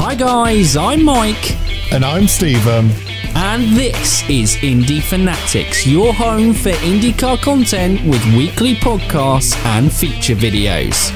Hi guys, I'm Mike. And I'm Stephen. And this is Indy Fanatics, your home for IndyCar content with weekly podcasts and feature videos.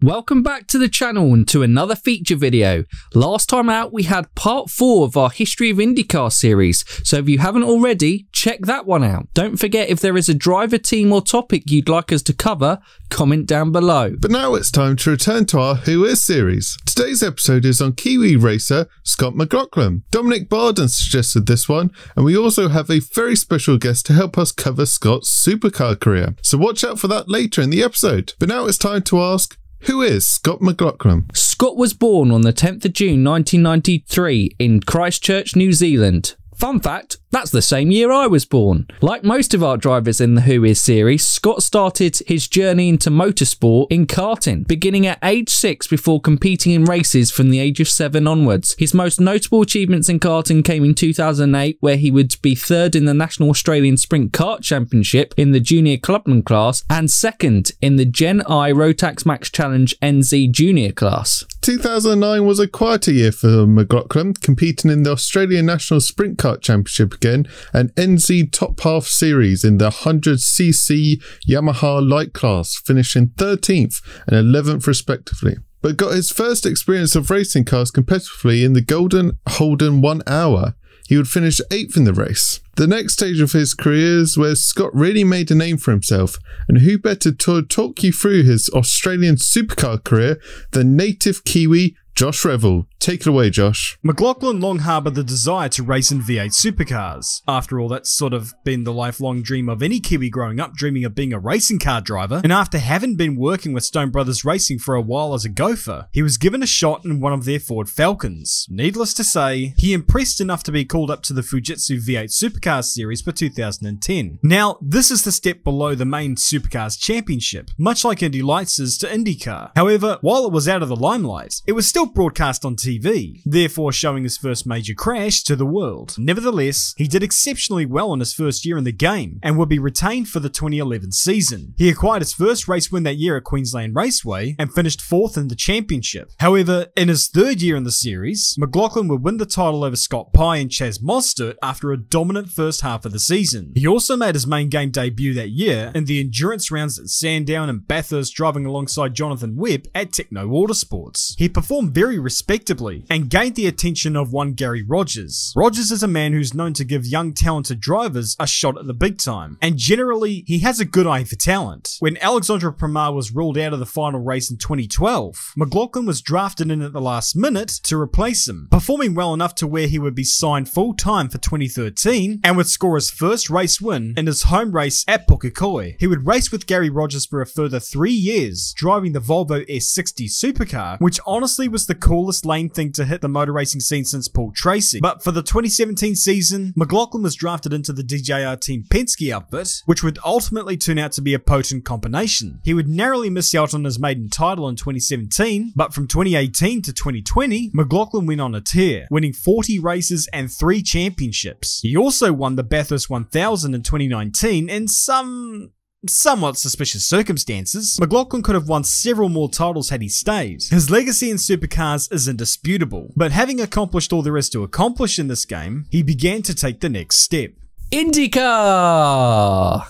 Welcome back to the channel and to another feature video. Last time out we had part 4 of our History of IndyCar series, so if you haven't already, check that one out. Don't forget, if there is a driver, team or topic you'd like us to cover, comment down below. But now it's time to return to our Who Is series. Today's episode is on Kiwi racer Scott McLaughlin. Dominic Barden suggested this one, and we also have a very special guest to help us cover Scott's supercar career. So watch out for that later in the episode. But now it's time to ask, who is Scott McLaughlin? Scott was born on the 10th of June 1993 in Christchurch, New Zealand. Fun fact, that's the same year I was born. Like most of our drivers in the Who Is series, Scott started his journey into motorsport in karting, beginning at age 6 before competing in races from the age of 7 onwards. His most notable achievements in karting came in 2008, where he would be 3rd in the National Australian Sprint Kart Championship in the Junior Clubman class and 2nd in the Gen I Rotax Max Challenge NZ Junior class. 2009 was a quieter year for McLaughlin, competing in the Australian National Sprint Kart Championship again and NZ Top Half Series in the 100cc Yamaha Light class, finishing 13th and 11th respectively. But got his first experience of racing cars competitively in the Golden Holden 1 Hour. He would finish 8th in the race. The next stage of his career is where Scott really made a name for himself, and who better to talk you through his Australian supercar career than native Kiwi Josh Revell. Take it away, Josh. McLaughlin long harboured the desire to race in V8 supercars. After all, that's sort of been the lifelong dream of any Kiwi growing up, dreaming of being a racing car driver. And after having been working with Stone Brothers Racing for a while as a gopher, he was given a shot in one of their Ford Falcons. Needless to say, he impressed enough to be called up to the Fujitsu V8 Supercars series for 2010. Now, this is the step below the main Supercars Championship, much like Indy Lights is to IndyCar. However, while it was out of the limelight, it was still broadcast on TV, therefore showing his first major crash to the world. Nevertheless, he did exceptionally well in his first year in the game and would be retained for the 2011 season. He acquired his first race win that year at Queensland Raceway and finished 4th in the championship. However, in his 3rd year in the series, McLaughlin would win the title over Scott Pye and Chaz Mostert after a dominant first half of the season. He also made his main game debut that year in the endurance rounds at Sandown and Bathurst, driving alongside Jonathan Webb at Techno Autosports. He performed very respectably and gained the attention of one Gary Rogers. Rogers is a man who's known to give young talented drivers a shot at the big time, and generally he has a good eye for talent. When Alexandre Primar was ruled out of the final race in 2012, McLaughlin was drafted in at the last minute to replace him, performing well enough to where he would be signed full-time for 2013 and would score his first race win in his home race at Pukekohe. He would race with Gary Rogers for a further 3 years, driving the Volvo S60 supercar, which honestly was the coolest lane thing to hit the motor racing scene since Paul Tracy. But for the 2017 season, McLaughlin was drafted into the DJR Team Penske outfit, which would ultimately turn out to be a potent combination. He would narrowly miss out on his maiden title in 2017, but from 2018 to 2020, McLaughlin went on a tear, winning 40 races and 3 championships. He also won the Bathurst 1000 in 2019 in somewhat suspicious circumstances. McLaughlin could have won several more titles had he stayed. His legacy in supercars is indisputable, but having accomplished all there is to accomplish in this game, he began to take the next step. IndyCar!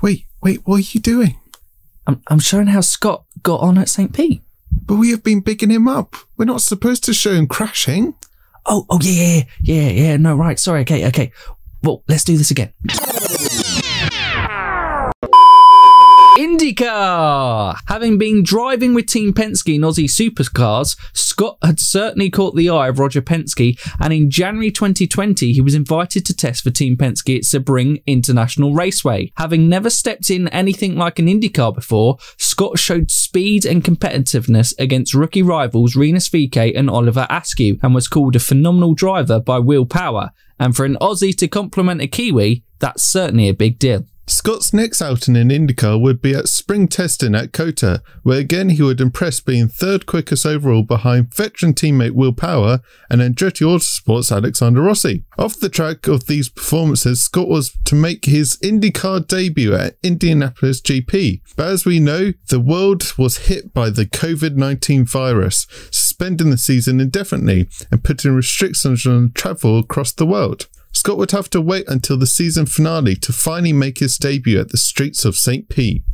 Wait, what are you doing? I'm showing how Scott got on at St. Pete. But we have been bigging him up. We're not supposed to show him crashing. Oh yeah, no, right, sorry, okay. Well, let's do this again. IndyCar! Having been driving with Team Penske in Aussie supercars, Scott had certainly caught the eye of Roger Penske, and in January 2020 he was invited to test for Team Penske at Sebring International Raceway. Having never stepped in anything like an IndyCar before, Scott showed speed and competitiveness against rookie rivals Rinus VeeKay and Oliver Askew, and was called a phenomenal driver by Will Power. And for an Aussie to compliment a Kiwi, that's certainly a big deal. Scott's next outing in IndyCar would be at spring testing at COTA, where again he would impress being third quickest overall behind veteran teammate Will Power and Andretti Autosport's Alexander Rossi. Off the track of these performances, Scott was to make his IndyCar debut at Indianapolis GP, but as we know, the world was hit by the COVID-19 virus, suspending the season indefinitely and putting restrictions on travel across the world. Scott would have to wait until the season finale to finally make his debut at the streets of St. Pete.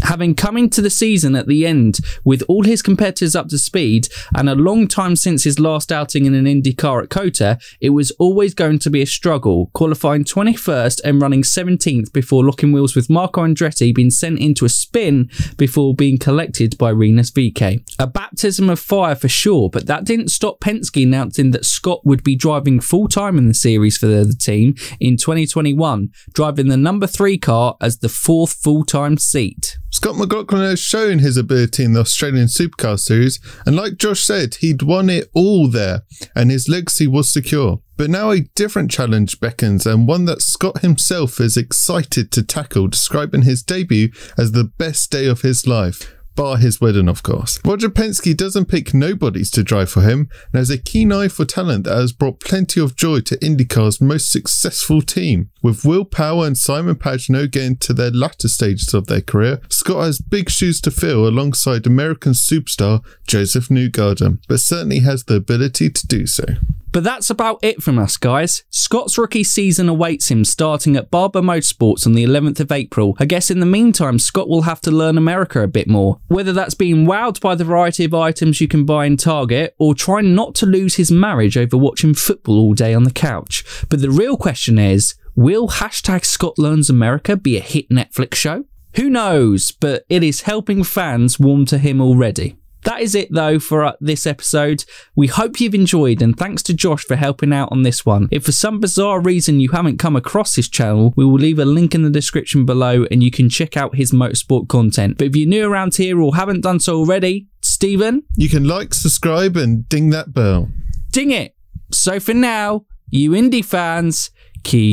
Having come into the season at the end with all his competitors up to speed and a long time since his last outing in an Indy car at COTA, it was always going to be a struggle, qualifying 21st and running 17th before locking wheels with Marco Andretti being sent into a spin before being collected by Rinus VeeKay. A baptism of fire for sure, but that didn't stop Penske announcing that Scott would be driving full-time in the series for the team in 2021, driving the number 3 car as the 4th full-time seat. Scott McLaughlin has shown his ability in the Australian Supercar Series, and like Josh said, he'd won it all there, and his legacy was secure. But now a different challenge beckons, and one that Scott himself is excited to tackle, describing his debut as the best day of his life. Bar his wedding, of course. Roger Penske doesn't pick nobodies to drive for him and has a keen eye for talent that has brought plenty of joy to IndyCar's most successful team. With Will Power and Simon Pagenaud getting to their latter stages of their career, Scott has big shoes to fill alongside American superstar Joseph Newgarden, but certainly has the ability to do so. But that's about it from us, guys. Scott's rookie season awaits him starting at Barber Motorsports on the 11th of April. I guess in the meantime, Scott will have to learn America a bit more. Whether that's being wowed by the variety of items you can buy in Target, or trying not to lose his marriage over watching football all day on the couch. But the real question is, will #ScottLearnsAmerica be a hit Netflix show? Who knows, but it is helping fans warm to him already. That is it though for this episode. We hope you've enjoyed, and thanks to Josh for helping out on this one. If for some bizarre reason you haven't come across his channel, we will leave a link in the description below and you can check out his motorsport content. But if you're new around here or haven't done so already, Stephen, you can like, subscribe and ding that bell. Ding it. So for now, you Indy fans, keep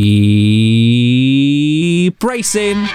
racing.